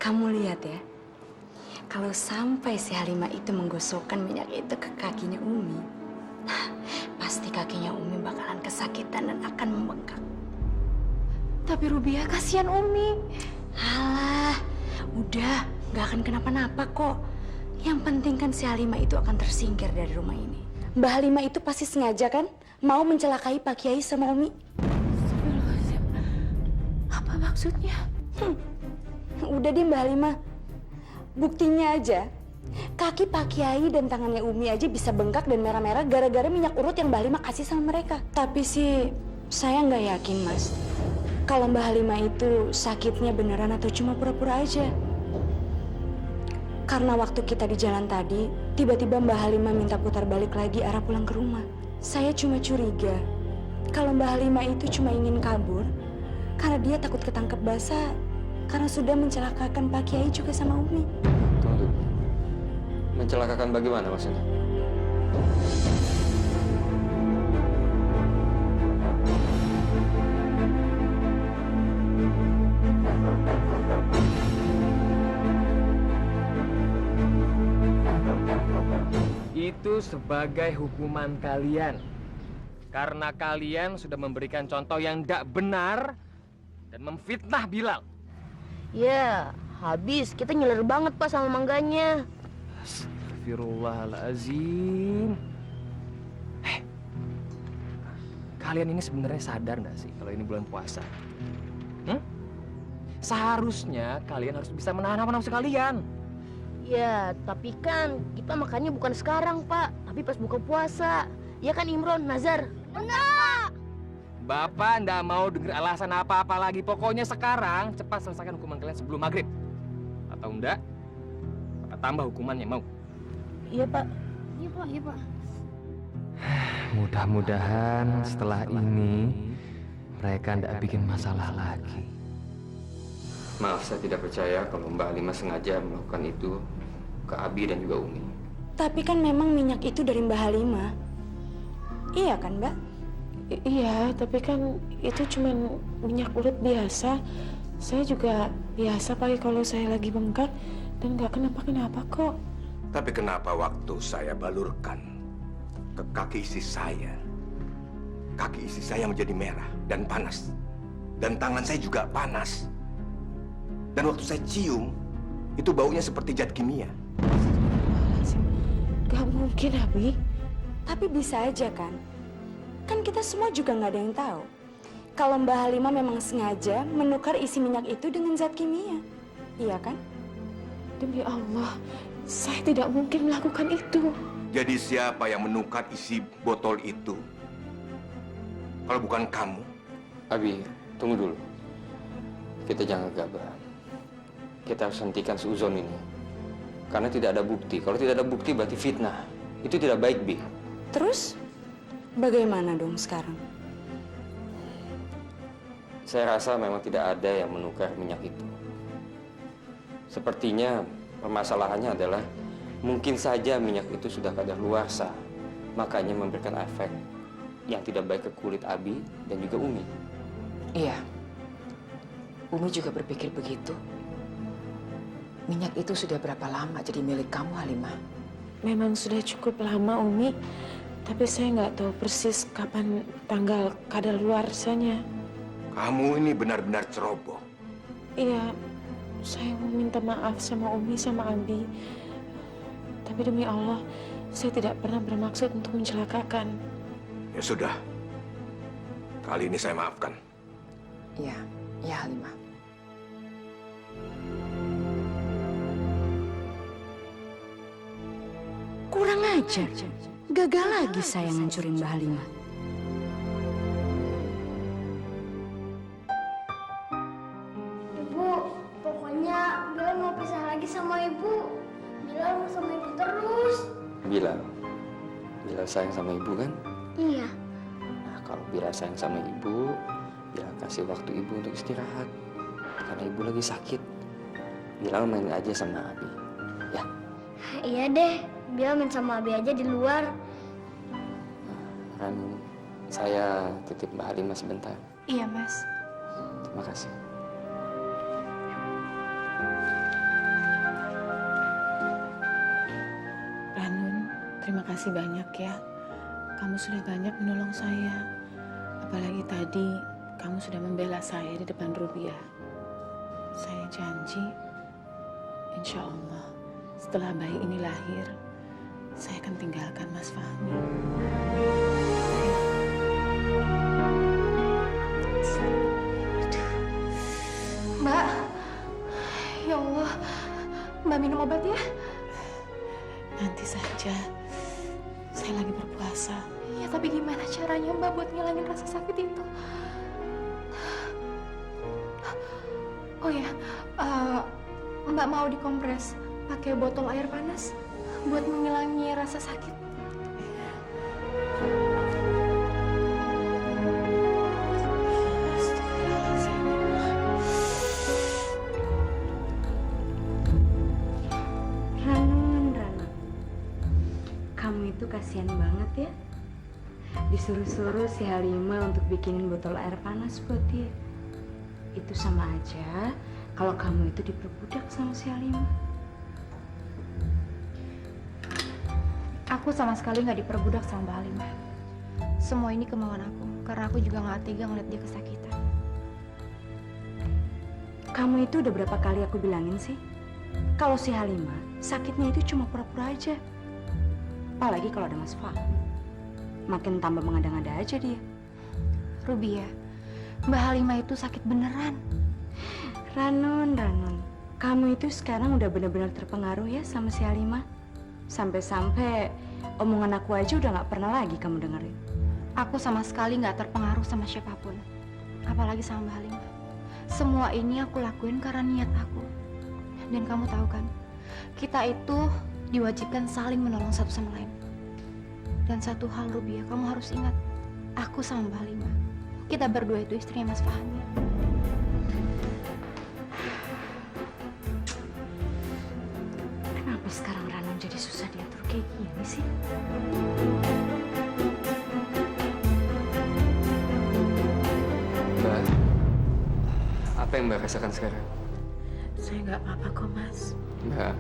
Kamu lihat ya, kalau sampai si Halimah itu menggosokkan minyak itu ke kakinya Umi, pasti kakinya Umi bakalan kesakitan dan akan membengkak. Tapi Rubia, kasihan Umi. Halah, udah, nggak akan kenapa-napa kok. Yang penting kan si Halimah itu akan tersingkir dari rumah ini. Mbak Halimah itu pasti sengaja kan mau mencelakai Pak Kiai sama Umi. Astagfirullahaladzim. Apa maksudnya? Udah deh Mbak Halimah. Buktinya aja, kaki Pak Kiai dan tangannya Umi aja bisa bengkak dan merah-merah gara-gara minyak urut yang Mbak Halimah kasih sama mereka. Tapi sih, saya nggak yakin Mas. Kalau Mbak Halimah itu sakitnya beneran atau cuma pura-pura aja. Karena waktu kita di jalan tadi, tiba-tiba Mbak Halimah minta putar balik lagi arah pulang ke rumah. Saya cuma curiga, kalau Mbak Halimah itu cuma ingin kabur, karena dia takut ketangkep basah, karena sudah mencelakakan Pak Kiai juga sama Umi. Tunggu. Mencelakakan bagaimana maksudnya? Itu sebagai hukuman kalian. Karena kalian sudah memberikan contoh yang tidak benar dan memfitnah Bilal. Ya, habis. Kita nyeler banget, Pak, sama mangganya. Astagfirullahaladzim. Kalian ini sebenarnya sadar nggak sih kalau ini bulan puasa? Seharusnya kalian harus bisa menahan hawa nafsu kalian. Ya, tapi kan kita makannya bukan sekarang, Pak. Tapi pas buka puasa. Ya kan, Imron, Nazar? Benar! Bapak nggak mau dengar alasan apa-apa lagi. Pokoknya sekarang cepat selesaikan hukuman kalian sebelum maghrib. Atau enggak, Bapak tambah hukumannya, mau? Iya, Pak. Iya, Pak. Iya, Pak. Mudah-mudahan setelah ini mereka tidak bikin masalah lagi. Maaf, saya tidak percaya kalau Mbak Halimah sengaja melakukan itu ke Abi dan juga Umi. Tapi kan memang minyak itu dari Mbak Halimah. Iya kan, Mbak? Iya, tapi kan itu cuma minyak urut biasa. Saya juga biasa pakai kalau saya lagi bengkak dan nggak kenapa-kenapa kok. Tapi kenapa waktu saya balurkan ke kaki istri saya menjadi merah dan panas. Dan tangan saya juga panas. Dan waktu saya cium, itu baunya seperti zat kimia. Gak mungkin, Abi. Tapi bisa aja kan? Kan kita semua juga nggak ada yang tahu. Kalau Mbak Halimah memang sengaja menukar isi minyak itu dengan zat kimia. Iya kan? Demi Allah, saya tidak mungkin melakukan itu. Jadi siapa yang menukar isi botol itu? Kalau bukan kamu? Abi, tunggu dulu. Kita jangan gegabah. Kita harus hentikan seuzon ini. Karena tidak ada bukti. Kalau tidak ada bukti berarti fitnah. Itu tidak baik, Bi. Terus bagaimana dong sekarang? Saya rasa memang tidak ada yang menukar minyak itu. Sepertinya permasalahannya adalah mungkin saja minyak itu sudah kadaluarsa. Makanya memberikan efek yang tidak baik ke kulit Abi dan juga Umi. Iya, Umi juga berpikir begitu. Minyak itu sudah berapa lama jadi milik kamu, Halimah? Memang sudah cukup lama, Umi. Tapi saya nggak tahu persis kapan tanggal kadaluarsanya. Kamu ini benar-benar ceroboh. Iya, saya mau minta maaf sama Umi sama Abi. Tapi demi Allah, saya tidak pernah bermaksud untuk mencelakakan. Ya sudah. Kali ini saya maafkan. Iya, iya Halimah. Kurang ajar. Gagal lagi saya ngancurin Mbak Halimah. Ibu, pokoknya Bilal mau pisah lagi sama ibu. Bilal mau sama ibu terus. Bilal sayang sama ibu kan? Iya. Nah, kalau Bilal sayang sama ibu, Bilal kasih waktu ibu untuk istirahat. Karena ibu lagi sakit. Bilal main aja sama Abi. Ya. Iya deh, Bilal main sama Abi aja di luar. Kan saya titip Mbak Halimah sebentar. Iya, Mas. Terima kasih. kasih banyak ya. Kamu sudah banyak menolong saya. Apalagi tadi kamu sudah membela saya di depan Rubiah. Saya janji, insya Allah setelah bayi ini lahir, saya akan tinggalkan Mas Fahmi. Mbak, ya Allah, Mbak minum obat ya? Nanti saja, saya lagi berpuasa. Ya tapi gimana caranya Mbak buat ngilangin rasa sakit itu? Oh ya, Mbak mau dikompres pakai botol air panas buat mengurangi rasa sakit. Ranun. Kamu itu kasihan banget ya. Disuruh-suruh si Halimah untuk bikinin botol air panas buat dia. Itu sama aja kalau kamu itu diperbudak sama si Halimah. Aku sama sekali nggak diperbudak sama Mbak Halimah. Semua ini kemauan aku, karena aku juga nggak tega ngeliat dia kesakitan. Kamu itu udah berapa kali aku bilangin sih? Kalau si Halimah sakitnya itu cuma pura-pura aja. Apalagi kalau ada Mas Fahmi. Makin tambah mengada-ngada aja dia. Rubiah, Mbak Halimah itu sakit beneran. Ranun. Kamu itu sekarang udah benar-benar terpengaruh ya sama si Halimah. Sampai-sampai omongan aku aja udah nggak pernah lagi kamu dengerin. Aku sama sekali nggak terpengaruh sama siapapun, apalagi sama Mbak Halimah. Semua ini aku lakuin karena niat aku. Dan kamu tahu kan, kita itu diwajibkan saling menolong satu sama lain. Dan satu hal Rubiah, kamu harus ingat, aku sama Mbak Halimah, kita berdua itu istrinya Mas Fahmi. Kenapa sekarang Ranun jadi susah diatur kayak gini sih? Mbak, apa yang Mbak rasakan sekarang? Saya nggak apa-apa kok, Mas. Mbak,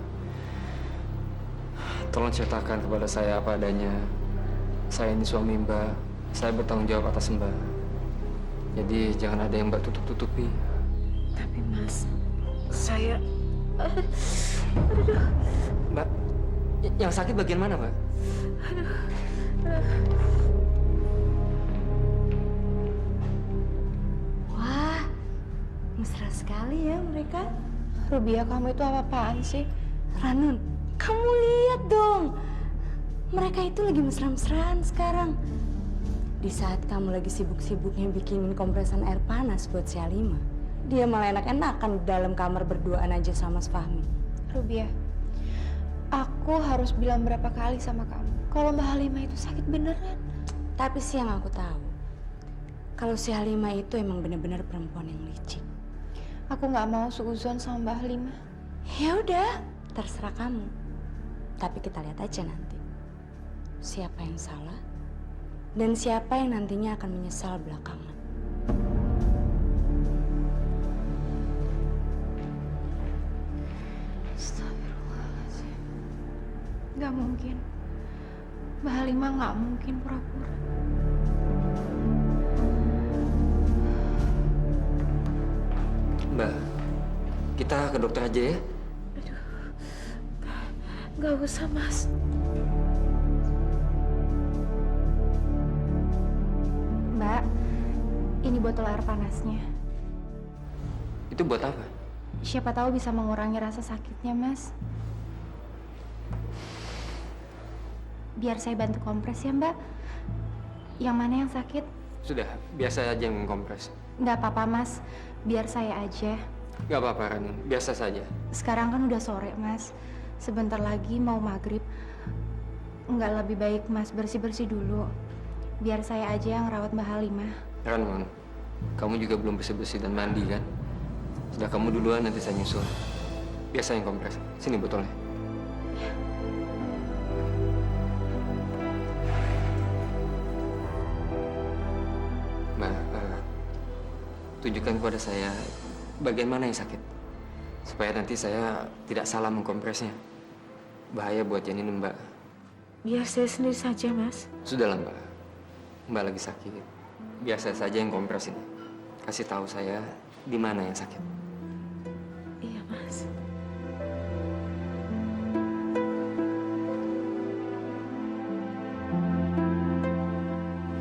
tolong ceritakan kepada saya apa adanya. Saya ini suami Mbak, saya bertanggung jawab atas Mbak. Jadi jangan ada yang Mbak tutup-tutupi. Tapi Mas, saya... Mbak, yang sakit bagian mana, Mbak? Wah, mesra sekali ya mereka. Rubiah, kamu itu apa-apaan sih? Ranun, kamu lihat dong. Mereka itu lagi mesra-mesraan sekarang. Di saat kamu lagi sibuk-sibuknya bikinin kompresan air panas buat si Halimah, dia malah enak-enakan di dalam kamar berduaan aja sama Mas Fahmi. Rubiah, aku harus bilang berapa kali sama kamu kalau Mbak Halimah itu sakit beneran. Tapi sih yang aku tahu, kalau si Halimah itu emang benar-benar perempuan yang licik. Aku nggak mau suuzon sama Mbak Halimah. Ya udah, terserah kamu. Tapi kita lihat aja nanti siapa yang salah dan siapa yang nantinya akan menyesal belakangan. Astagfirullahaladzim. Nggak mungkin. Mbak Halimah nggak mungkin pura-pura. Mbak, kita ke dokter aja ya. Nggak usah, Mas. Mbak, ini botol air panasnya. Itu buat apa? Siapa tahu bisa mengurangi rasa sakitnya, Mas. Biar saya bantu kompres ya, Mbak. Yang mana yang sakit? Sudah, biasa aja yang kompres. Nggak apa-apa, Mas. Biar saya aja. Gak apa-apa, Ranun. Biasa saja. Sekarang kan udah sore, Mas. Sebentar lagi mau maghrib. Nggak lebih baik Mas bersih-bersih dulu. Biar saya aja yang rawat Mbak Halimah. Ranun, kamu juga belum bersih-bersih dan mandi kan? Sudah kamu duluan, nanti saya nyusul. Biasa yang kompres. Sini botolnya. Mbak, tunjukkan kepada saya bagian mana yang sakit. Supaya nanti saya tidak salah mengkompresnya. Bahaya buat janin Mbak. Biar saya sendiri saja, Mas. Sudahlah Mbak. Mbak lagi sakit. Biar saya saja yang kompres ini. Kasih tahu saya di mana yang sakit. Iya, Mas.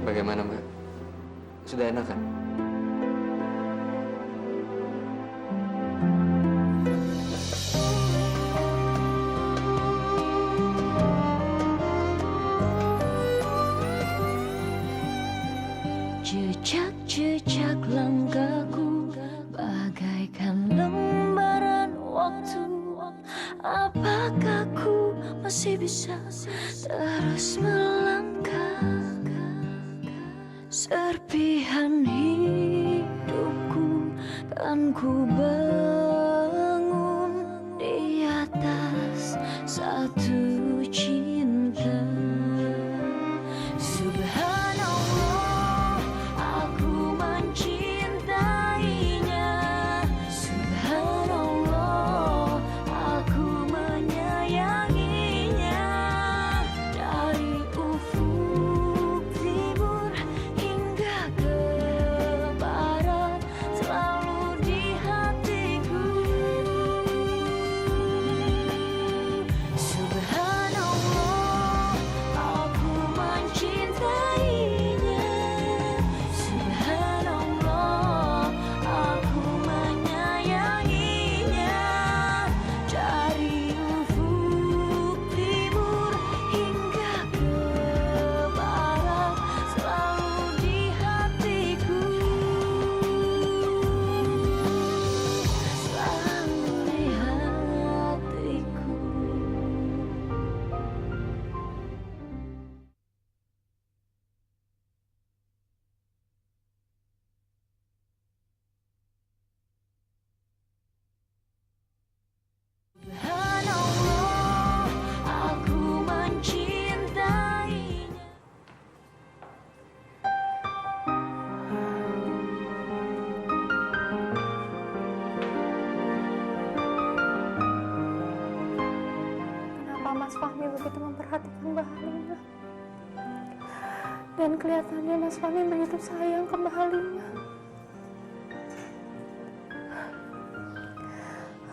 Bagaimana Mbak? Sudah enak kan? Jejak-jejak langkahku bagaikan lembaran waktu. Apakah ku masih bisa terus melangkah? Serpihan hidupku kan ku bangun di atas satu cinta. Subhanallah, aku mencintainya. Subhanallah, aku menyayanginya. Dari ufuk timur hingga ke barat, selalu di hatiku. Subhanallah, aku mencintainya. Subhanallah, aku menyayanginya. Dari ufuk timur hingga ke barat, selalu di hatiku. Selalu di hatiku. Subhanallah, aku mencintainya. Kenapa Mas Fahmi begitu memperhatikan Mbak Halimah? Dan kelihatannya Mas Fahmi begitu sayang ke Mbak Halimah.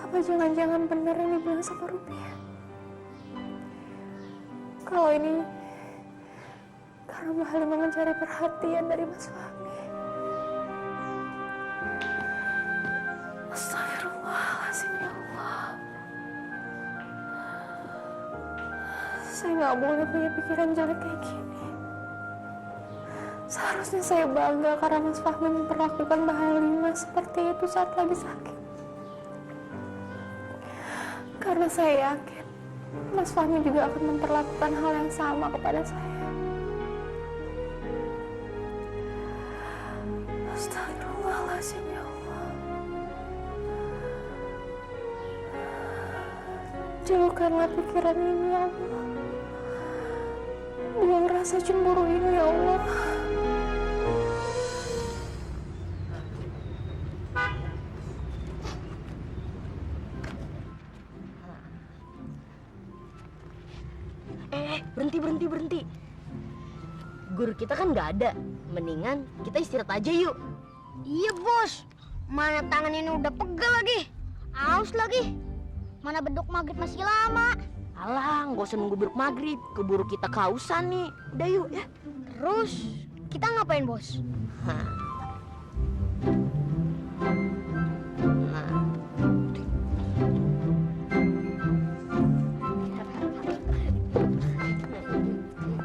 Apa jangan-jangan benar yang dibilang sama Rupiah? Kalau ini karena Mbak Halimah mencari perhatian dari Mas Fahmi. Astagfirullahaladzim, ya Allah. Saya nggak boleh punya pikiran jelek kayak gini. Seharusnya saya bangga karena Mas Fahmi memperlakukan Mbak Halimah seperti itu saat lagi sakit. Karena saya yakin Mas Fahmi juga akan memperlakukan hal yang sama kepada saya. Astagfirullahaladzim, ya Allah. Jauhkanlah pikiran ini, ya Allah. Buang rasa cemburu ini, ya Allah. Berhenti. Guru kita kan nggak ada. Mendingan kita istirahat aja yuk. Iya bos, mana tangan ini udah pegel lagi, aus lagi. Mana beduk maghrib masih lama. Alah, nggak usah nunggu beduk maghrib. Keburu kita kehausan nih. Udah yuk ya. Terus kita ngapain bos?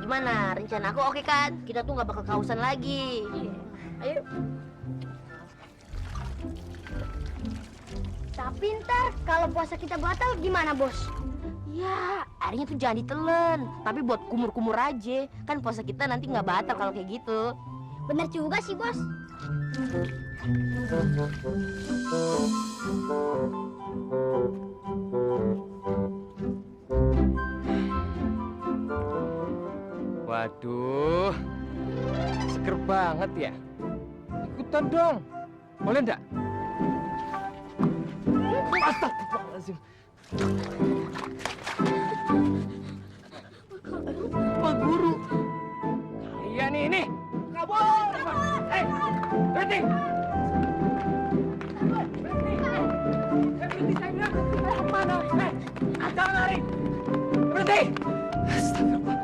Gimana? Rencana aku oke kan? Kita tuh nggak bakal kehausan lagi. Ayo. Tapi ntar kalau puasa kita batal gimana bos? Ya, airnya tuh jangan ditelen. Tapi buat kumur-kumur aja. Kan puasa kita nanti nggak batal kalau kayak gitu. Bener juga sih bos. Waduh, seger banget ya. Ikutan dong, boleh nggak? Astagfirullahaladzim. Pak Guru. Kalian ini kabur! Berhenti! Berhenti, saya bilang berhenti. Kemana? Jangan lari! Berhenti! Astagfirullah.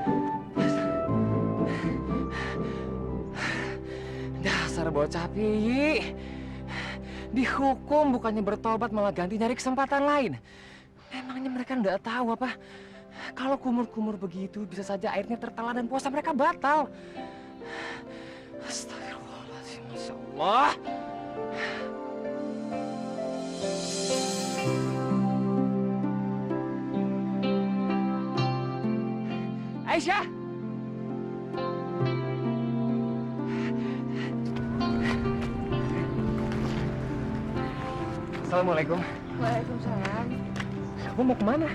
Dasar bocah piyi. Dihukum bukannya bertobat malah ganti nyari kesempatan lain. Emangnya mereka nggak tahu apa? Kalau kumur-kumur begitu bisa saja airnya tertelan dan puasa mereka batal. Astagfirullahaladzim, Masya Allah. Aisyah! Assalamualaikum. Waalaikumsalam. Kamu mau kemana?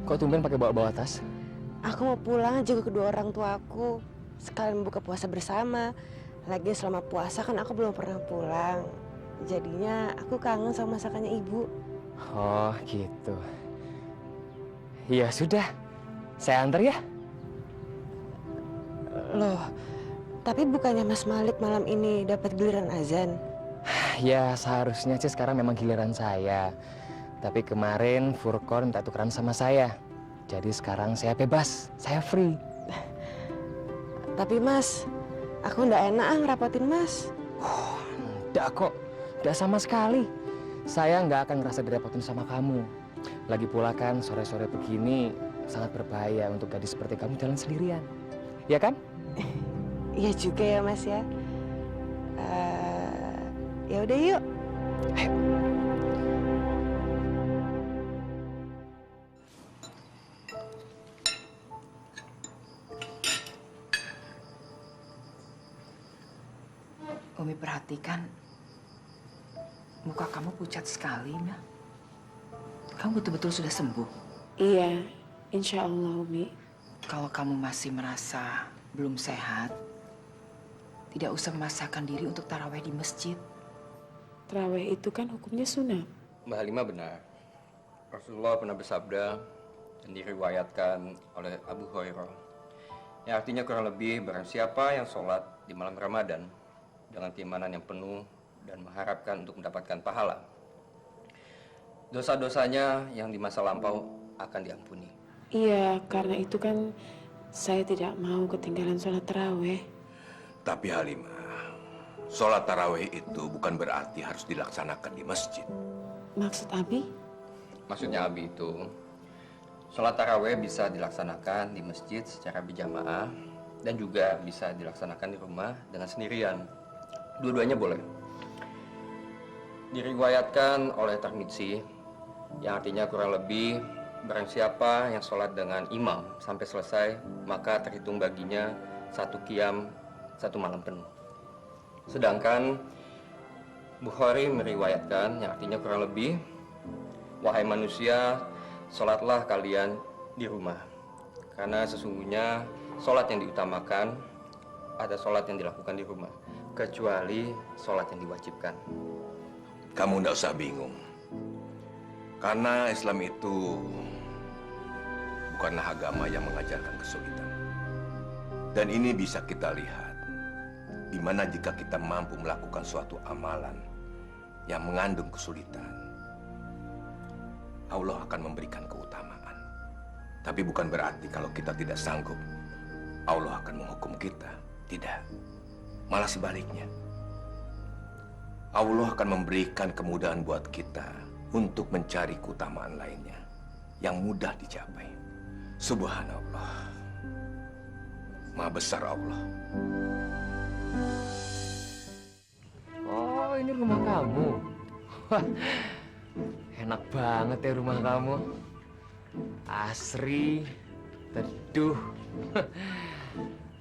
Kok tumben pakai bawa-bawa tas? Aku mau pulang juga kedua orang tua aku. Sekalian buka puasa bersama. Lagi selama puasa kan aku belum pernah pulang. Jadinya aku kangen sama masakannya ibu. Oh gitu. Ya sudah, saya antar ya. Loh, tapi bukannya Mas Malik malam ini dapat giliran azan? Ya seharusnya sih sekarang memang giliran saya. Tapi kemarin Furqon minta tukeran sama saya. Jadi sekarang saya bebas, saya free. Tapi Mas, aku ndak enak ngerapatin Mas. Enggak kok, enggak sama sekali. Saya nggak akan ngerasa direpotin sama kamu. Lagi pula kan sore-sore begini sangat berbahaya untuk gadis seperti kamu jalan sendirian. Ya kan? Iya juga ya Mas ya. Ya udah yuk. Ayo. Umi perhatikan, muka kamu pucat sekali, Mel. Kamu betul-betul sudah sembuh. Iya, insya Allah, Umi. Kalau kamu masih merasa belum sehat, tidak usah memaksakan diri untuk taraweh di masjid. Terawih itu kan hukumnya sunat. Mbak Halimah benar. Rasulullah pernah bersabda dan diriwayatkan oleh Abu Hurairah. Yang artinya kurang lebih barang siapa yang sholat di malam Ramadan dengan keimanan yang penuh dan mengharapkan untuk mendapatkan pahala, dosa-dosanya yang di masa lampau akan diampuni. Iya, karena itu kan saya tidak mau ketinggalan sholat terawih. Tapi Halimah, sholat tarawih itu bukan berarti harus dilaksanakan di masjid. Maksud Abi? Maksudnya Abi itu, sholat tarawih bisa dilaksanakan di masjid secara berjamaah dan juga bisa dilaksanakan di rumah dengan sendirian. Dua-duanya boleh. Diriwayatkan oleh Tirmidzi, yang artinya kurang lebih barang siapa yang sholat dengan imam sampai selesai, maka terhitung baginya 1 qiyam 1 malam penuh. Sedangkan Bukhari meriwayatkan yang artinya kurang lebih, wahai manusia, sholatlah kalian di rumah. Karena sesungguhnya sholat yang diutamakan ada sholat yang dilakukan di rumah, kecuali sholat yang diwajibkan. Kamu tidak usah bingung. Karena Islam itu bukanlah agama yang mengajarkan kesulitan. Dan ini bisa kita lihat, di mana jika kita mampu melakukan suatu amalan yang mengandung kesulitan, Allah akan memberikan keutamaan. Tapi bukan berarti kalau kita tidak sanggup, Allah akan menghukum kita. Tidak. Malah sebaliknya. Allah akan memberikan kemudahan buat kita untuk mencari keutamaan lainnya yang mudah dicapai. Subhanallah. Maha besar Allah. Oh, ini rumah kamu. Wah, enak banget ya rumah kamu. Asri, teduh,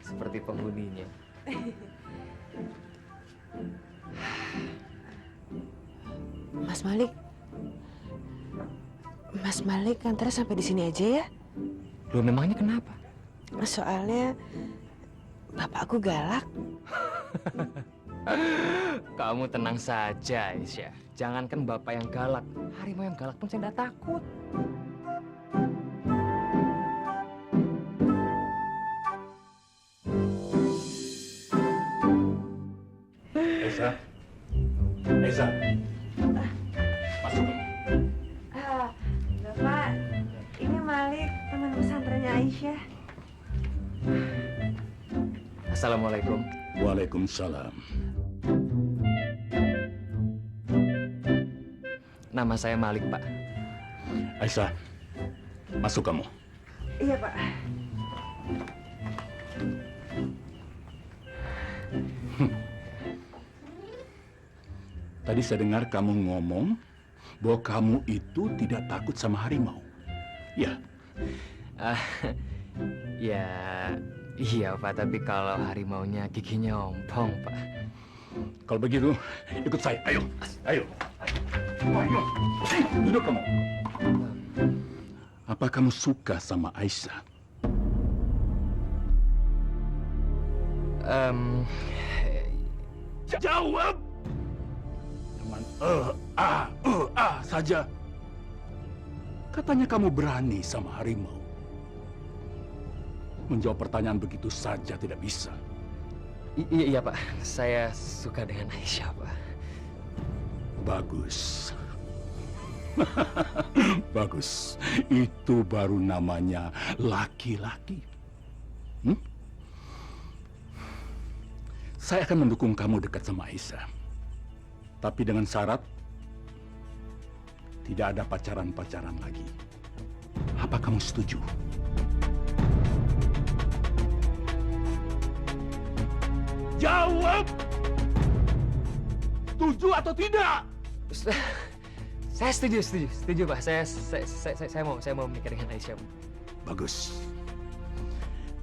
seperti penghuninya. Mas Malik antar sampai di sini aja ya. Loh, memangnya kenapa? Soalnya bapakku galak. Kamu tenang saja, Aisyah. Jangankan bapak yang galak, harimau yang galak pun saya tidak takut. Aisyah. Aisyah. Masuk. Bapak, ini Malik, teman pesantrennya Aisyah. Assalamualaikum. Waalaikumsalam. Nama saya Malik, Pak. Aisyah, masuk kamu. Iya, Pak. Tadi saya dengar kamu ngomong bahwa kamu itu tidak takut sama harimau. Ya, Ah, ya, iya Pak. Tapi kalau harimaunya giginya ompong, Pak. kalau begitu ikut saya. Ayo, ayo. Ayo, duduk kamu. Apa kamu suka sama Aisyah? Jawab! Dengan saja. Katanya kamu berani sama harimau. Menjawab pertanyaan begitu saja tidak bisa. Iya Pak, saya suka dengan Aisyah, Pak. Bagus. Bagus. Itu baru namanya laki-laki. Saya akan mendukung kamu dekat sama Aisyah. Tapi dengan syarat tidak ada pacaran-pacaran lagi. Apa kamu setuju? Jawab! Setuju atau tidak? Saya setuju Pak. Saya mau menikah dengan Aisyah, Pak. Bagus.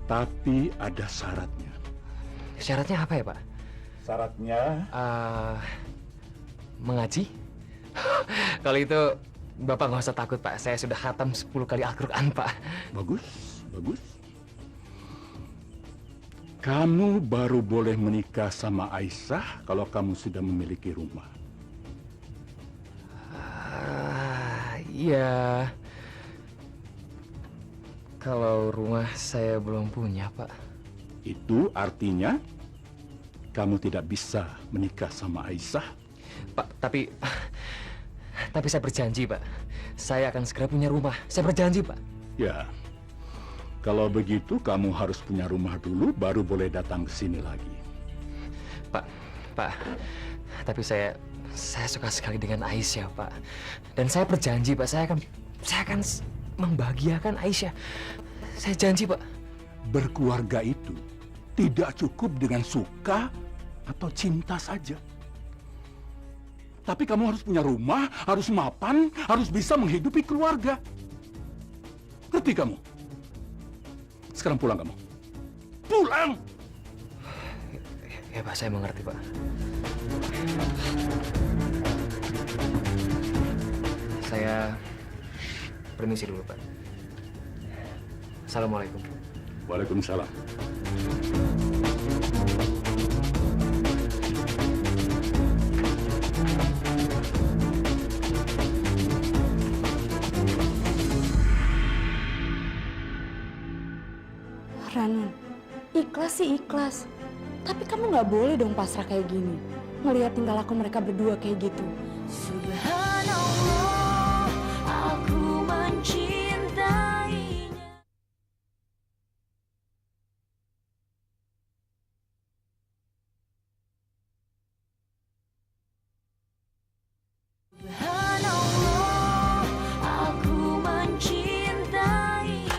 Tapi ada syaratnya. Syaratnya apa ya, Pak? Syaratnya Mengaji? Kalau itu Bapak nggak usah takut, Pak. Saya sudah khatam 10 kali Al-Quran, Pak. bagus, bagus. Kamu baru boleh menikah sama Aisyah kalau kamu sudah memiliki rumah. Iya. Kalau rumah saya belum punya, Pak. Itu artinya kamu tidak bisa menikah sama Aisyah. Pak, tapi saya berjanji, Pak. Saya akan segera punya rumah. Saya berjanji, Pak. Ya, kalau begitu kamu harus punya rumah dulu, baru boleh datang ke sini lagi. Pak, tapi saya suka sekali dengan Aisyah, Pak. Dan saya berjanji, Pak, saya akan membahagiakan Aisyah. Saya janji, Pak. Berkeluarga itu tidak cukup dengan suka atau cinta saja. Tapi kamu harus punya rumah, harus mapan, harus bisa menghidupi keluarga. Ngerti kamu? Sekarang pulang kamu. Pulang! Ya, Pak, saya mengerti, Pak. Saya permisi dulu, Pak. Assalamualaikum. Waalaikumsalam. Ranun, ikhlas sih ikhlas. Tapi kamu nggak boleh dong pasrah kayak gini. Ngelihat tingkah laku mereka berdua kayak gitu. Subhanallah, aku mencintainya. Subhanallah, aku mencintainya.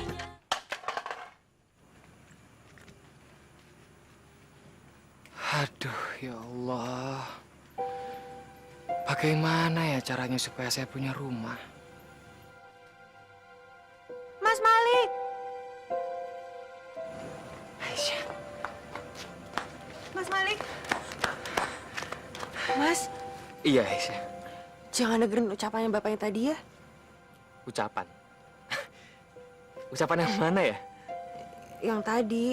Aduh, ya Allah. Bagaimana ya caranya supaya saya punya rumah? Mas Malik! Aisyah. Mas Malik! Mas, Iya, Aisyah. jangan dengerin ucapannya bapaknya tadi ya. Ucapan. Ucapan yang mana ya? Yang tadi,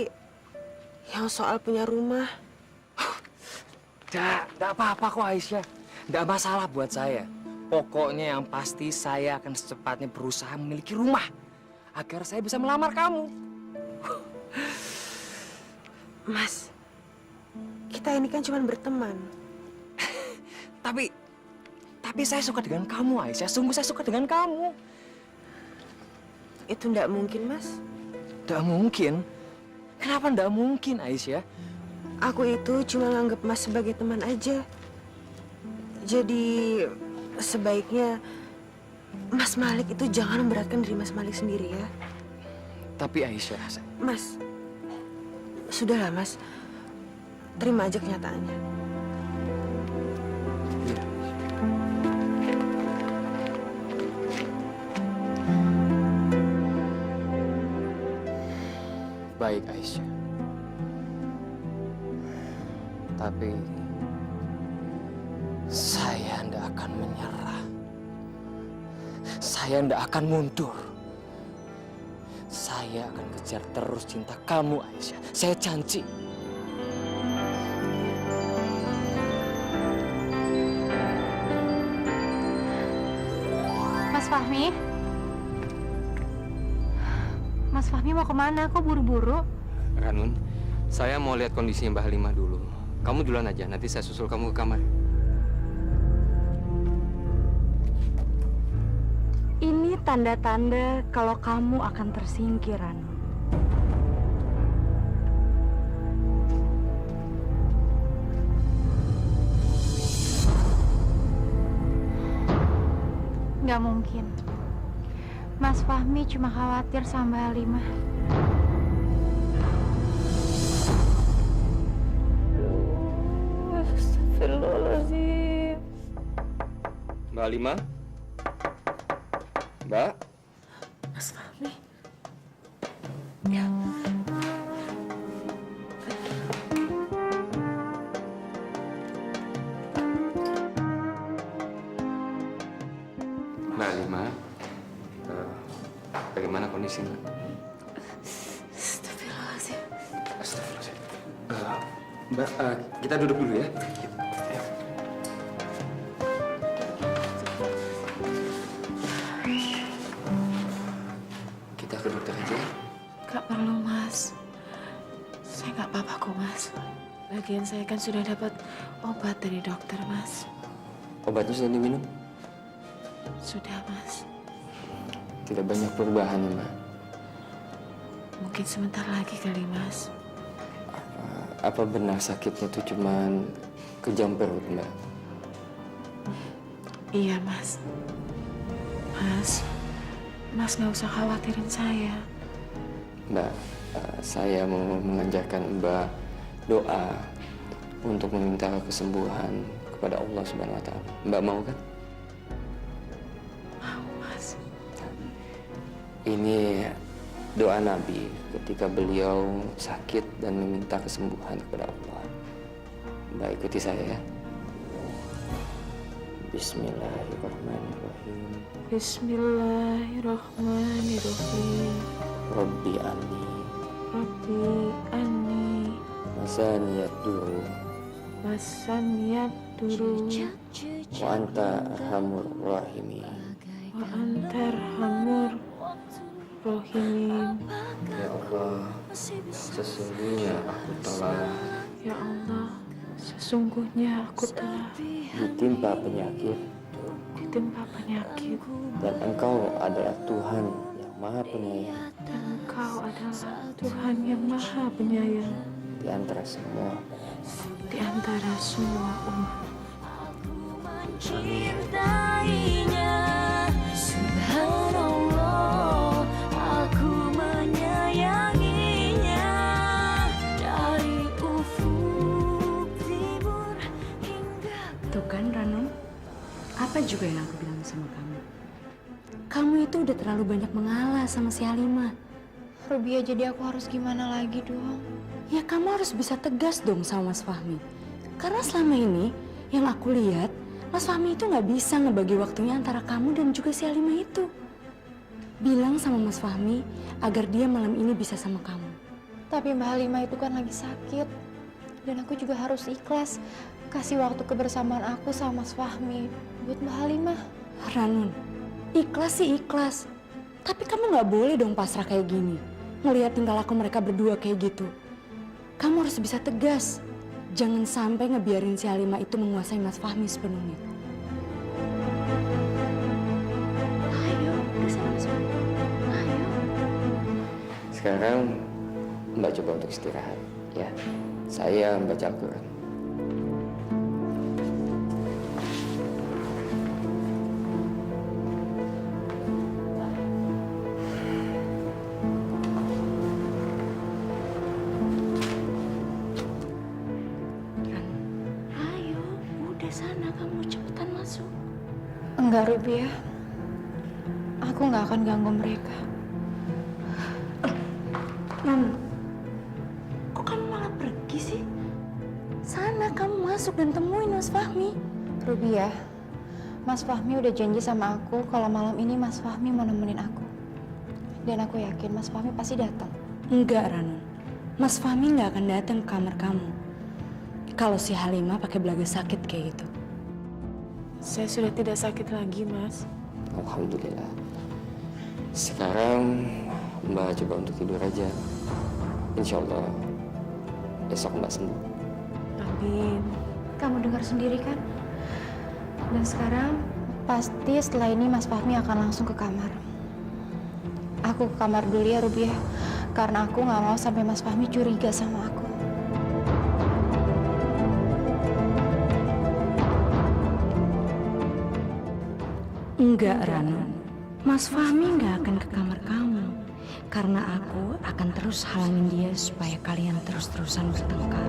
yang soal punya rumah. Nggak apa-apa kok, Aisyah. Nggak masalah buat saya. Pokoknya yang pasti saya akan secepatnya berusaha memiliki rumah. Agar saya bisa melamar kamu. Mas, kita ini kan cuma berteman. Tapi saya suka dengan kamu, Aisyah. Sungguh saya suka dengan kamu. Itu ndak mungkin, Mas. Nggak mungkin. Kenapa nggak mungkin, Aisyah? Aku itu cuma nganggap Mas sebagai teman aja. Jadi sebaiknya Mas Malik itu jangan memberatkan diri Mas Malik sendiri ya. Tapi Aisyah, Mas, sudahlah Mas. Terima aja kenyataannya. Iya. Baik, Aisyah. Tapi saya tidak akan menyerah. Saya tidak akan mundur. Saya akan kejar terus cinta kamu, Aisyah. Saya janji. Mas Fahmi? Mas Fahmi mau kemana? Kok buru-buru? Ranun, saya mau lihat kondisi Mbah Halimah dulu. Kamu duluan aja, nanti saya susul kamu ke kamar. Ini tanda-tanda kalau kamu akan tersingkir, Ranun. Nggak mungkin. Mas Fahmi cuma khawatir sama Mbak Halimah. Astagfirullahaladzim. Mbak Halimah? Mbak? Mas Fahmi. Mbak Halimah, bagaimana kondisi Mbak? Astagfirullahaladzim. Astagfirullahaladzim. Mbak, kita duduk dulu ya. Kita ke dokter aja. Gak perlu, Mas. Saya nggak apa-apa kok, Mas. Lagian saya kan sudah dapat obat dari dokter, Mas. Obatnya sudah diminum? Sudah, Mas. Tidak banyak perubahan ya, Mbak. Mungkin sebentar lagi kali, Mas. Apa benar sakitnya itu cuman kejam perut, Mbak? Iya, Mas. Mas nggak usah khawatirin saya. Mbak, saya mau mengajarkan Mbak doa untuk meminta kesembuhan kepada Allah Subhanahu wa Ta'ala. Mbak mau kan? Mau, Mas. Ini doa Nabi ketika beliau sakit dan meminta kesembuhan kepada Allah. Mbak ikuti saya ya. Bismillahirrahmanirrahim. Bismillahirrahmanirrahim. Rabbi anni Rabbi anni masaniyad duru masaniyad duru wa anta arhamur rahimin. wa antarhamur rohim. Ya Allah, sesungguhnya aku telah Ya Allah, sesungguhnya aku telah ditimpa penyakit ditimpa penyakit dan Engkau adalah Tuhan yang Maha Penyayang dan Engkau adalah Tuhan yang Maha Penyayang di antara semua. di antara semua umat. Cintainya, subhanallah, aku menyayanginya dari ufuk timur hingga. Tuh kan, Ranun? Apa juga yang aku bilang sama kamu? Kamu itu udah terlalu banyak mengalah sama si Halimah. Rubia, jadi aku harus gimana lagi dong? Ya kamu harus bisa tegas dong sama Mas Fahmi. Karena selama ini yang aku lihat, Mas Fahmi itu nggak bisa ngebagi waktunya antara kamu dan juga si Halimah itu. Bilang sama Mas Fahmi agar dia malam ini bisa sama kamu. Tapi Mbak Halimah itu kan lagi sakit. Dan aku juga harus ikhlas kasih waktu kebersamaan aku sama Mas Fahmi buat Mbak Halimah. Ranun, ikhlas sih ikhlas. Tapi kamu nggak boleh dong pasrah kayak gini. Ngelihat tingkah laku mereka berdua kayak gitu. Kamu harus bisa tegas. Jangan sampai ngebiarin si Halimah itu menguasai Mas Fahmi sepenuhnya. Ayo, udah sana masuk. Ayo. Sekarang Mbak coba untuk istirahat, ya. Saya membaca Al-Quran. Ayo, udah sana kamu cepetan masuk. Enggak, Rubiah. Aku nggak akan ganggu mereka. Kok kamu malah pergi sih? Sana kamu masuk dan temuin Mas Fahmi. Rubiah, Mas Fahmi udah janji sama aku kalau malam ini Mas Fahmi mau nemenin aku. Dan aku yakin Mas Fahmi pasti datang. Enggak, Ranun. Mas Fahmi nggak akan datang ke kamar kamu. Kalau si Halimah pakai belaga sakit kayak gitu. Saya sudah tidak sakit lagi, Mas. Alhamdulillah. Sekarang Mbak coba untuk tidur aja. Insya Allah besok Mbak sembuh. Amin. Kamu dengar sendiri kan? Dan sekarang pasti setelah ini Mas Fahmi akan langsung ke kamar. Aku ke kamar dulu ya, Rubiah. Karena aku nggak mau sampai Mas Fahmi curiga sama aku. Enggak, Ranun. Mas Fahmi nggak akan ke kamar kamu. Karena aku akan terus halangin dia supaya kalian terus-terusan bertengkar.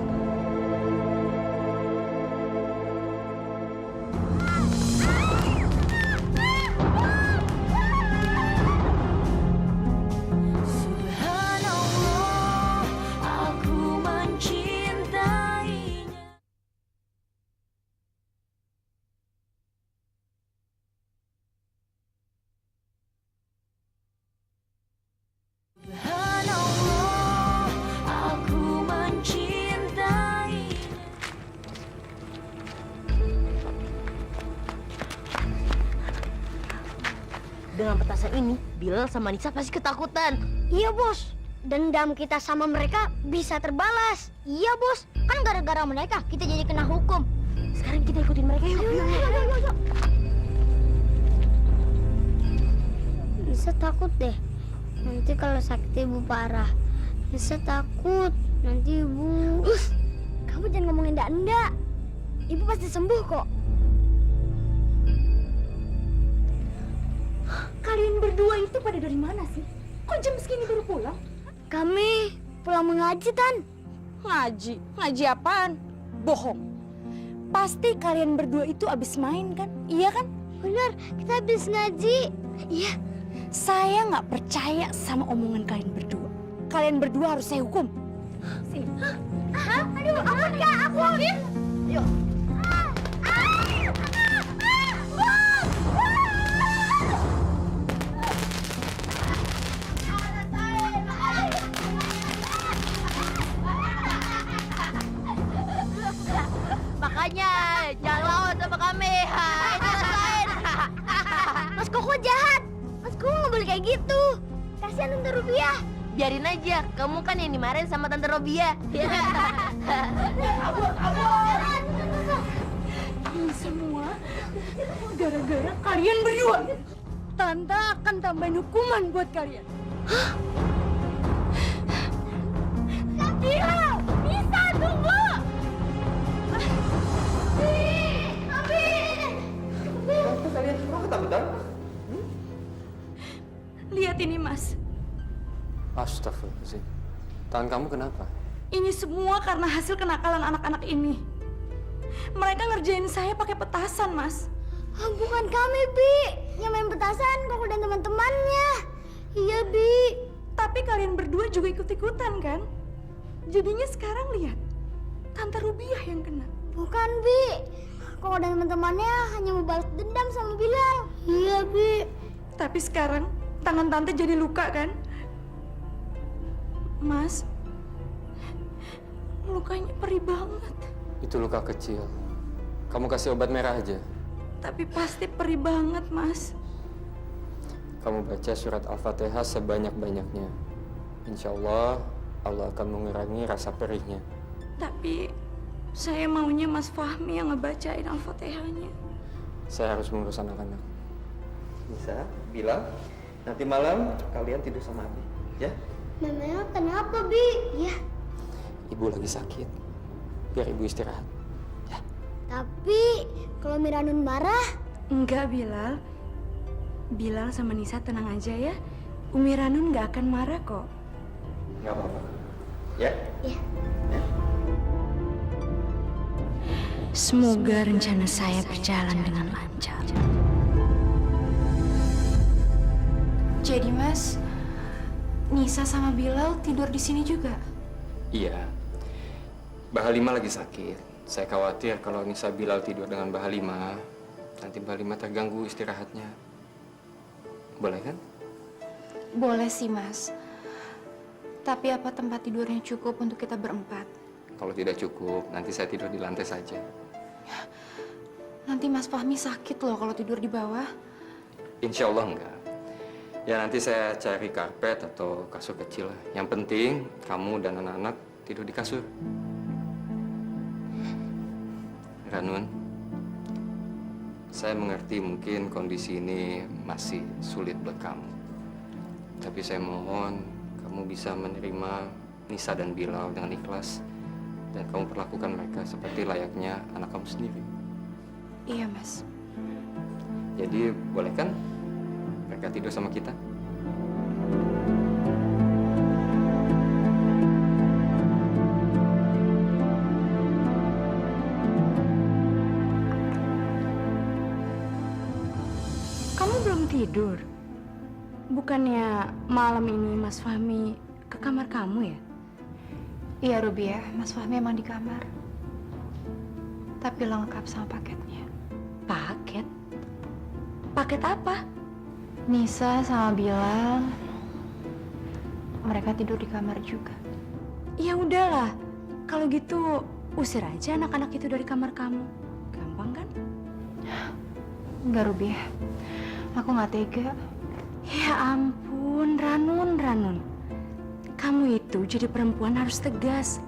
Dengan petasan ini, Bilal sama Nisa pasti ketakutan. Iya bos, dendam kita sama mereka bisa terbalas. Iya bos, kan gara-gara mereka kita jadi kena hukum. Sekarang kita ikutin mereka yuk. Yuk. Nisa takut deh, nanti kalau sakit ibu parah. Nisa takut, nanti ibu... Kamu jangan ngomongin enggak. Ibu pasti sembuh kok. Kalian berdua itu pada dari mana sih? Kok jam segini baru pulang? Kami pulang mengaji, Tan. Ngaji? Ngaji apaan? Bohong. Pasti kalian berdua itu abis main kan? Iya kan? Benar, kita habis ngaji. Iya. Saya nggak percaya sama omongan kalian berdua. Kalian berdua harus saya hukum. Sini. Hah? Aduh, ampun Kak, aku ampun. Yuk. Makanya jangan lawan sama kami. Itu rasain. Mas Koko jahat. Mas Koko nggak boleh kayak gitu. Kasihan Tante Rubiah. Biarin aja, kamu kan yang dimarahin sama Tante Robia. Ini semua gara-gara kalian berdua. Tante akan tambahin hukuman buat kalian. Iya, bisa tunggu. Lihat ini, Mas. Astagfirullahaladzim. Tangan kamu kenapa? Ini semua karena hasil kenakalan anak-anak ini. Mereka ngerjain saya pakai petasan, Mas. Bukan kami, Bi. Yang main petasan Koko dan teman-temannya. Iya, Bi. Tapi kalian berdua juga ikut-ikutan kan? Jadinya sekarang lihat, Tante Rubiah yang kena. Bukan, Bi. Koko dan teman-temannya hanya mau balas dendam sama Bilal. Iya, Bi. Tapi sekarang tangan Tante jadi luka kan? Mas, lukanya perih banget. Itu luka kecil. Kamu kasih obat merah aja. Tapi pasti perih banget, Mas. Kamu baca surat Al-Fatihah sebanyak-banyaknya. Insya Allah, Allah akan mengurangi rasa perihnya. Tapi Saya maunya Mas Fahmi yang ngebacain Al-Fatihahnya. Saya harus mengurus anak-anak. Bisa, Bilal. Nanti malam kalian tidur sama Abi, ya? Memangnya kenapa, Bi? Ya, Ibu lagi sakit. Biar ibu istirahat. tapi kalau Miranun marah, Enggak, Bilal. Bilal sama Nisa tenang aja ya. Umi Ranun nggak akan marah kok. Nggak apa-apa. Ya? Semoga rencana saya berjalan dengan lancar. Jadi Mas, Nisa sama Bilal tidur di sini juga? Iya. Mbak Halimah lagi sakit. Saya khawatir kalau Nisa Bilal tidur dengan Mbak Halimah, nanti Mbak Halimah terganggu istirahatnya. Boleh kan? Boleh sih Mas. Tapi apa tempat tidurnya cukup untuk kita berempat? Kalau tidak cukup, nanti saya tidur di lantai saja. Nanti Mas Fahmi sakit loh kalau tidur di bawah. Insya Allah enggak. Ya nanti saya cari karpet atau kasur kecil lah. Yang penting kamu dan anak-anak tidur di kasur. Ranun, saya mengerti mungkin kondisi ini masih sulit buat kamu. Tapi saya mohon kamu bisa menerima Nisa dan Bilal dengan ikhlas. Dan kamu perlakukan mereka seperti layaknya anak kamu sendiri. Iya Mas. Jadi boleh kan mereka tidur sama kita? Kamu belum tidur? Bukannya malam ini Mas Fahmi ke kamar kamu ya? Iya Rubiah, Mas Fahmi emang di kamar. Tapi lengkap sama paketnya. Paket? Paket apa? Nisa sama Bilal, mereka tidur di kamar juga. Ya udahlah, kalau gitu usir aja anak-anak itu dari kamar kamu. Gampang kan? Enggak Rubiah, aku nggak tega. Ya ampun, Ranun. Kamu itu jadi perempuan harus tegas.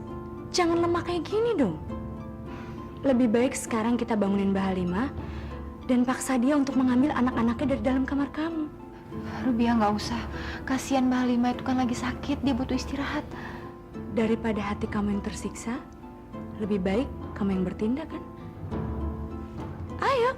Jangan lemah kayak gini dong. Lebih baik sekarang kita bangunin Mbak Halimah dan paksa dia untuk mengambil anak-anaknya dari dalam kamar kamu. Rubiah nggak usah. Kasihan Mbak Halimah itu kan lagi sakit, dia butuh istirahat. Daripada hati kamu yang tersiksa, lebih baik kamu yang bertindak kan? Ayo.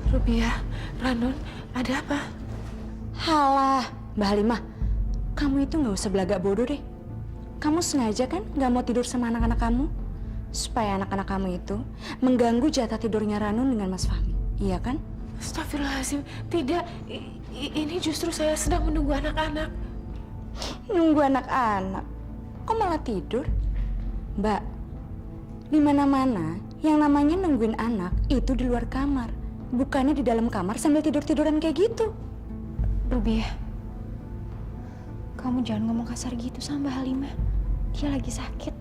Rubiah, Ranun, ada apa? Halah, Mbak Halimah, kamu itu nggak usah belagak bodoh deh. Kamu sengaja kan nggak mau tidur sama anak-anak kamu? Supaya anak-anak kamu itu mengganggu jatah tidurnya Ranun dengan Mas Fahmi. Iya kan? Astagfirullahaladzim, tidak. Ini justru saya sedang menunggu anak-anak. Nunggu anak-anak? Kok malah tidur? Mbak, di mana-mana yang namanya nungguin anak itu di luar kamar. Bukannya di dalam kamar sambil tidur-tiduran kayak gitu. Rubiah, kamu jangan ngomong kasar gitu sama Mbak Halimah. Dia lagi sakit.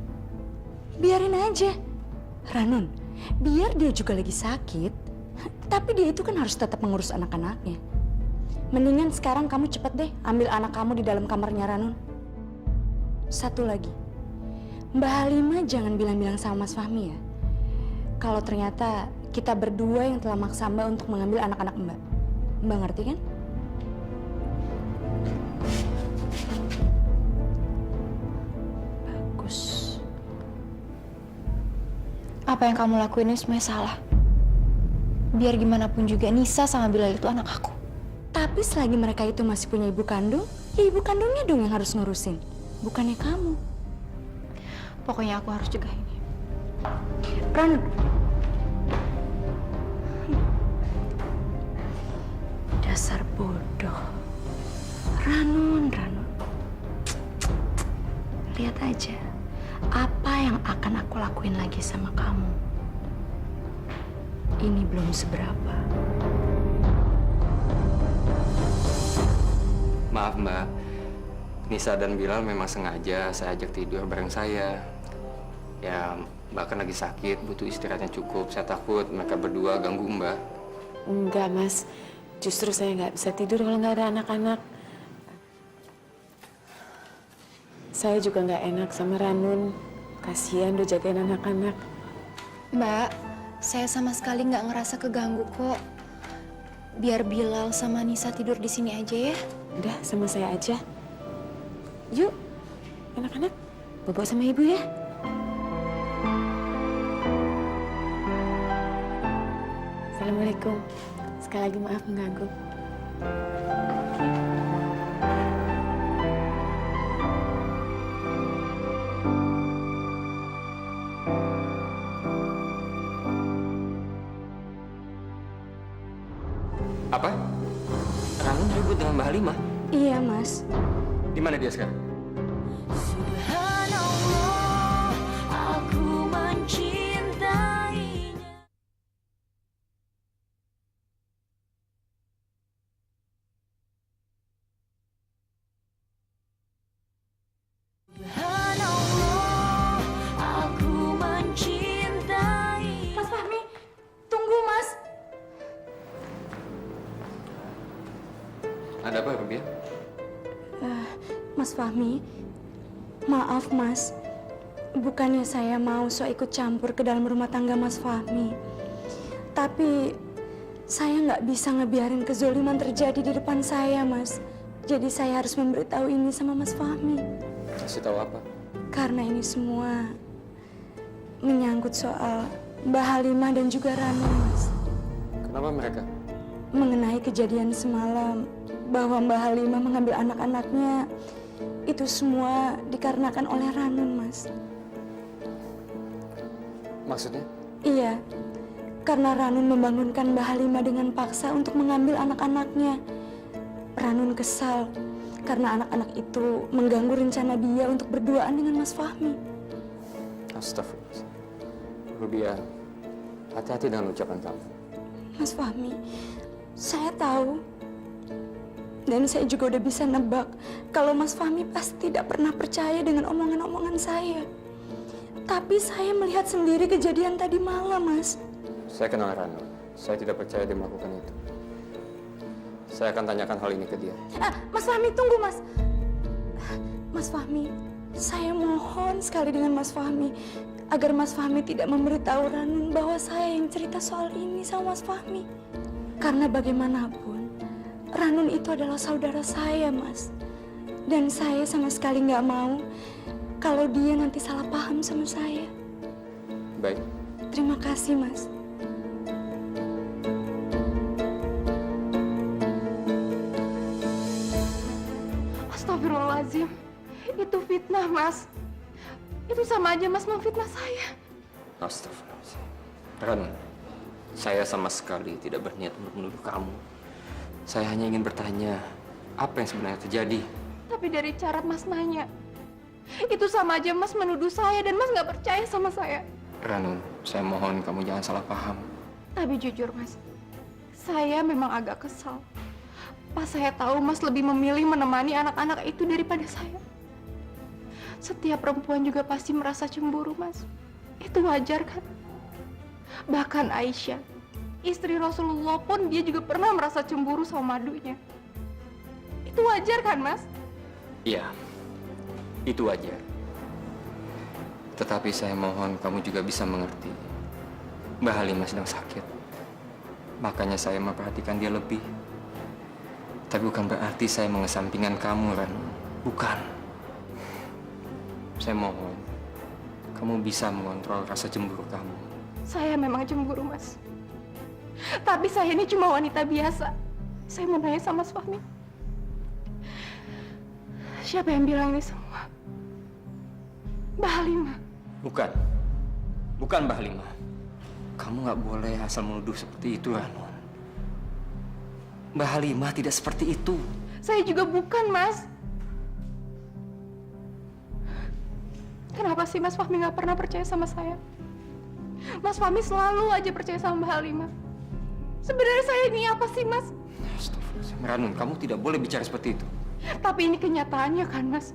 Biarin aja. Ranun, biar dia juga lagi sakit, tapi dia itu kan harus tetap mengurus anak-anaknya. Mendingan sekarang kamu cepet deh ambil anak kamu di dalam kamarnya Ranun. Satu lagi, Mbak Halimah jangan bilang-bilang sama Mas Fahmi ya. Kalau ternyata kita berdua yang telah maksa Mbak untuk mengambil anak-anak Mbak. Mbak ngerti kan? Bagus. Apa yang kamu lakuin ini semuanya salah. Biar gimana pun juga Nisa sama Bilal itu anak aku. Tapi selagi mereka itu masih punya ibu kandung, ya ibu kandungnya dong yang harus ngurusin. Bukannya kamu. Pokoknya aku harus cegah ini. Ranun. Dasar bodoh. Ranun. Lihat aja apa yang akan aku lakuin lagi sama kamu. Ini belum seberapa. Maaf Mbak, Nisa dan Bilal memang sengaja saya ajak tidur bareng saya. Ya Mbak kan lagi sakit, butuh istirahat yang cukup. Saya takut mereka berdua ganggu Mbak. Enggak, Mas. Justru saya nggak bisa tidur kalau nggak ada anak-anak. Saya juga nggak enak sama Ranun. Kasihan udah jagain anak-anak. Mbak, saya sama sekali nggak ngerasa keganggu kok. Biar Bilal sama Nisa tidur di sini aja ya. Udah, sama saya aja. Yuk, anak-anak, bobo sama ibu ya. Assalamualaikum. Sekali lagi maaf mengganggu. Apa? Ranun ribut dengan Mbak Halimah? Iya, Mas. Di mana dia sekarang? Mas Fahmi, tunggu, Mas. Ada apa, Rubia? Mas Fahmi, maaf, Mas. Bukannya saya mau ikut campur ke dalam rumah tangga Mas Fahmi. Tapi saya nggak bisa ngebiarin kezoliman terjadi di depan saya, Mas. Jadi saya harus memberitahu ini sama Mas Fahmi. Kasih tahu apa? Karena ini semua menyangkut soal Mbak Halimah dan juga Ranun, Mas. Kenapa mereka? Mengenai kejadian semalam bahwa Mbak Halimah mengambil anak-anaknya, itu semua dikarenakan oleh Ranun, Mas. Maksudnya? Iya, karena Ranun membangunkan Mbak Halimah dengan paksa untuk mengambil anak-anaknya. Ranun kesal karena anak-anak itu mengganggu rencana dia untuk berduaan dengan Mas Fahmi. Astagfirullah. Rubia, hati-hati dengan ucapan kamu. Mas Fahmi, saya tahu dan saya juga udah bisa nebak kalau Mas Fahmi pasti tidak pernah percaya dengan omongan-omongan saya. Tapi saya melihat sendiri kejadian tadi malam, Mas. Saya kenal Ranun. Saya tidak percaya dia melakukan itu. Saya akan tanyakan hal ini ke dia. Mas Fahmi, tunggu, Mas. Mas Fahmi, saya mohon sekali dengan Mas Fahmi agar Mas Fahmi tidak memberitahu Ranun bahwa saya yang cerita soal ini sama Mas Fahmi. Karena bagaimanapun, Ranun itu adalah saudara saya, Mas. Dan saya sama sekali nggak mau kalau dia nanti salah paham sama saya. Baik. Terima kasih, Mas. Astagfirullahaladzim. Itu fitnah, Mas. Itu sama aja Mas memfitnah saya. Astagfirullahaladzim. Ranun, saya sama sekali tidak berniat untuk menuduh kamu. Saya hanya ingin bertanya, apa yang sebenarnya terjadi? Tapi dari cara Mas nanya, itu sama aja Mas menuduh saya dan Mas nggak percaya sama saya. Ranun, saya mohon kamu jangan salah paham. Tapi jujur, Mas, saya memang agak kesal. Pas saya tahu Mas lebih memilih menemani anak-anak itu daripada saya. Setiap perempuan juga pasti merasa cemburu, Mas. Itu wajar kan? Bahkan Aisyah, istri Rasulullah pun dia juga pernah merasa cemburu sama madunya. Itu wajar kan, Mas? Iya, itu wajar. Tetapi saya mohon kamu juga bisa mengerti. Mbak Halimah sedang sakit. Makanya saya memperhatikan dia lebih. Tapi bukan berarti saya mengesampingkan kamu, Ran. Bukan. Saya mohon kamu bisa mengontrol rasa cemburu kamu. Saya memang cemburu, Mas. Tapi saya ini cuma wanita biasa. Saya mau nanya sama Mas Fahmi. Siapa yang bilang ini semua? Mbak Halimah. Bukan. Bukan Mbak Halimah. Kamu nggak boleh asal menuduh seperti itu, Ranun. Mbak Halimah tidak seperti itu. Saya juga bukan, Mas. Kenapa sih Mas Fahmi nggak pernah percaya sama saya? Mas Fahmi selalu aja percaya sama Mbak Halimah. Sebenarnya saya ini apa sih, Mas? Astagfirullahaladzim. Ranun, kamu tidak boleh bicara seperti itu. Tapi ini kenyataannya kan, Mas.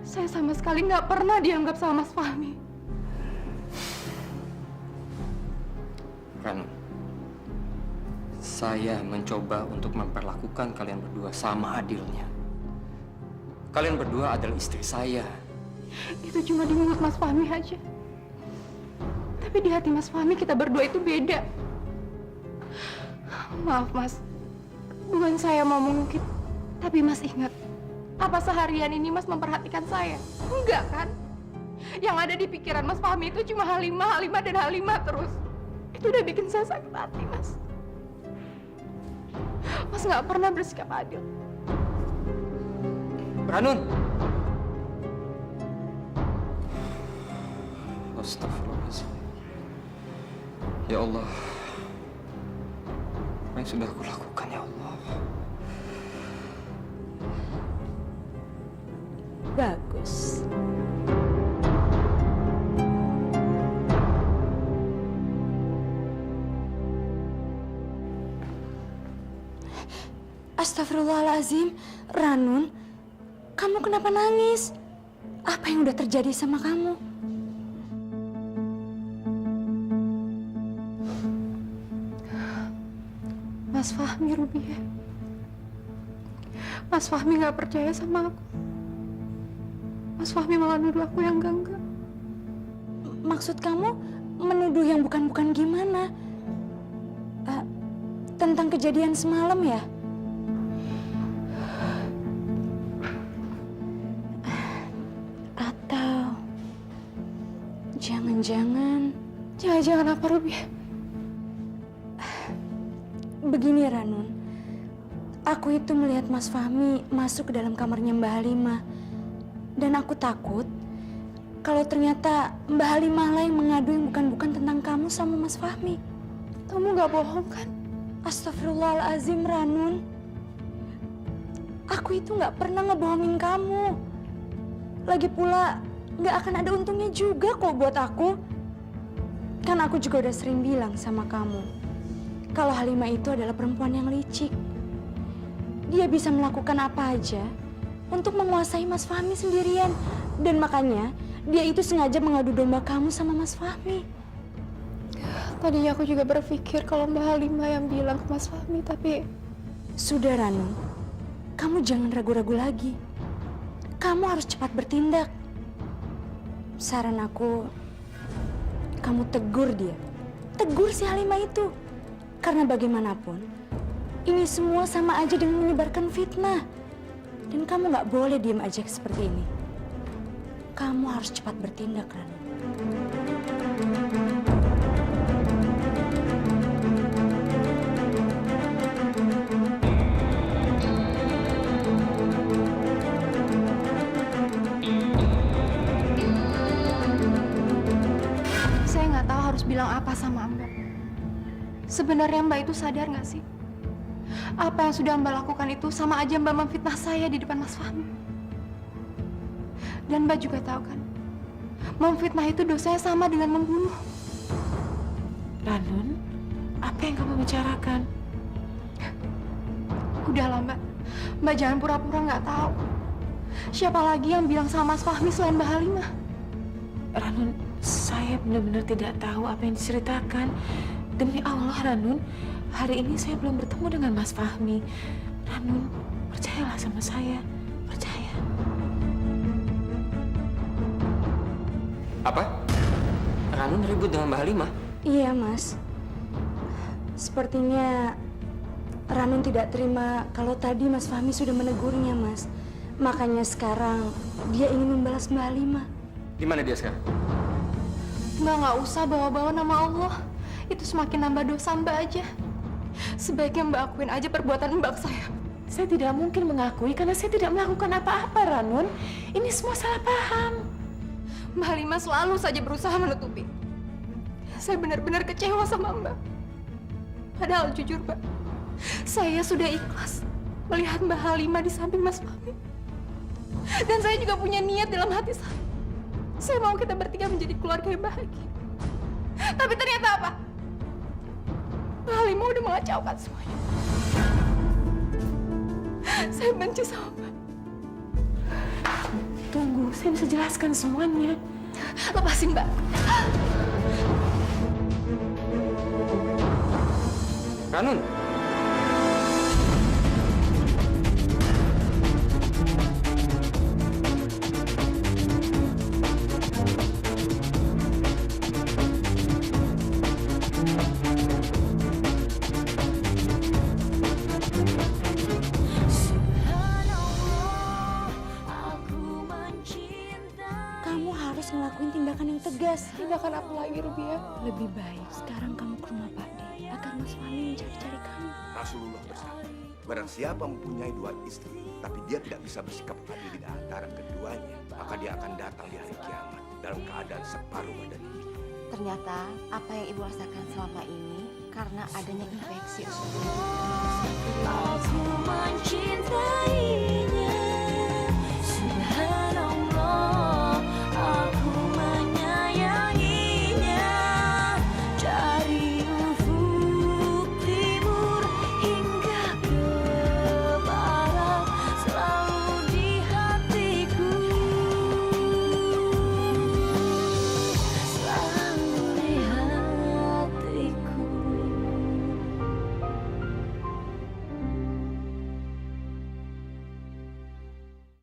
Saya sama sekali nggak pernah dianggap sama Mas Fahmi. Ranu, saya mencoba untuk memperlakukan kalian berdua sama adilnya. Kalian berdua adalah istri saya. Itu cuma di mulut Mas Fahmi aja. Tapi di hati Mas Fahmi kita berdua itu beda. Maaf Mas, bukan saya mau mengungkit, tapi Mas ingat, apa seharian ini Mas memperhatikan saya? Enggak kan? Yang ada di pikiran Mas Fahmi itu cuma Halimah, Halimah, dan Halimah terus. Itu udah bikin saya sakit hati, Mas. Mas nggak pernah bersikap adil. Ranun! Astagfirullahaladzim. Ya Allah, apa yang sudah aku lakukan, ya Allah? Bagus. Astagfirullahaladzim, Ranun, kamu kenapa nangis? Apa yang udah terjadi sama kamu? Mas Fahmi, Rubiah. Mas Fahmi nggak percaya sama aku. Mas Fahmi malah nuduh aku yang enggak. Maksud kamu menuduh yang bukan-bukan gimana? Tentang kejadian semalam ya? Atau jangan-jangan apa, Rubiah? Begini, Ranun. Aku itu melihat Mas Fahmi masuk ke dalam kamarnya Mbak Halimah. Dan aku takut kalau ternyata Mbak Halimah lah yang mengadu yang bukan-bukan tentang kamu sama Mas Fahmi. Kamu nggak bohong kan? Astagfirullahaladzim, Ranun. Aku itu nggak pernah ngebohongin kamu. Lagi pula nggak akan ada untungnya juga kok buat aku. Kan aku juga udah sering bilang sama kamu, kalau Halimah itu adalah perempuan yang licik. Dia bisa melakukan apa aja untuk menguasai Mas Fahmi sendirian. Dan makanya dia itu sengaja mengadu domba kamu sama Mas Fahmi. Tadinya aku juga berpikir kalau Mbak Halimah yang bilang ke Mas Fahmi, tapi... Sudah, Ranu. Kamu jangan ragu-ragu lagi. Kamu harus cepat bertindak. Saran aku, kamu tegur dia. Tegur si Halimah itu. Karena bagaimanapun, ini semua sama aja dengan menyebarkan fitnah. Dan kamu nggak boleh diam aja seperti ini. Kamu harus cepat bertindak, Ranu. Saya nggak tahu harus bilang apa sama Mbak. Sebenarnya Mbak itu sadar nggak sih? Apa yang sudah Mbak lakukan itu sama aja Mbak memfitnah saya di depan Mas Fahmi. Dan Mbak juga tahu kan, memfitnah itu dosanya sama dengan membunuh. Ranun, apa yang kamu bicarakan? Udahlah Mbak, Mbak jangan pura-pura nggak tahu. Siapa lagi yang bilang sama Mas Fahmi selain Mbak Halimah? Ranun, saya benar-benar tidak tahu apa yang diceritakan. Demi Allah, Ranun, hari ini saya belum bertemu dengan Mas Fahmi. Ranun, percayalah sama saya. Percaya. Apa? Ranun ribut dengan Mbak Halimah? Iya, Mas. Sepertinya Ranun tidak terima kalau tadi Mas Fahmi sudah menegurnya, Mas. Makanya sekarang dia ingin membalas Mbak Halimah. Di mana dia sekarang? Mbak nggak usah bawa-bawa nama Allah. Itu semakin nambah dosa Mbak aja. Sebaiknya Mbak akuin aja perbuatan Mbak ke saya. Saya tidak mungkin mengakui karena saya tidak melakukan apa-apa, Ranun. Ini semua salah paham. Mbak Halimah selalu saja berusaha menutupi. Saya benar-benar kecewa sama Mbak. Padahal jujur, Mbak, saya sudah ikhlas melihat Mbak Halimah di samping Mas Fahmi. Dan saya juga punya niat dalam hati saya. Saya mau kita bertiga menjadi keluarga yang bahagia. Tapi ternyata apa? Mbak Halimah udah mengacaukan semuanya. Saya benci sama Mbak. Tunggu, saya bisa jelaskan semuanya. Lepasin, Mbak. Ranun. Kamu harus ngelakuin tindakan yang tegas. Tindakan apa lagi, Rubia? Lebih baik sekarang kamu ke rumah Pak D agar Mas Fahmi mencari-cari kamu. Rasulullah bersabda, barang siapa mempunyai 2 istri, tapi dia tidak bisa bersikap adil di antara keduanya, maka dia akan datang di hari kiamat dalam keadaan separuh badan ini. Ternyata apa yang ibu rasakan selama ini karena adanya infeksi usus. Aku mencintai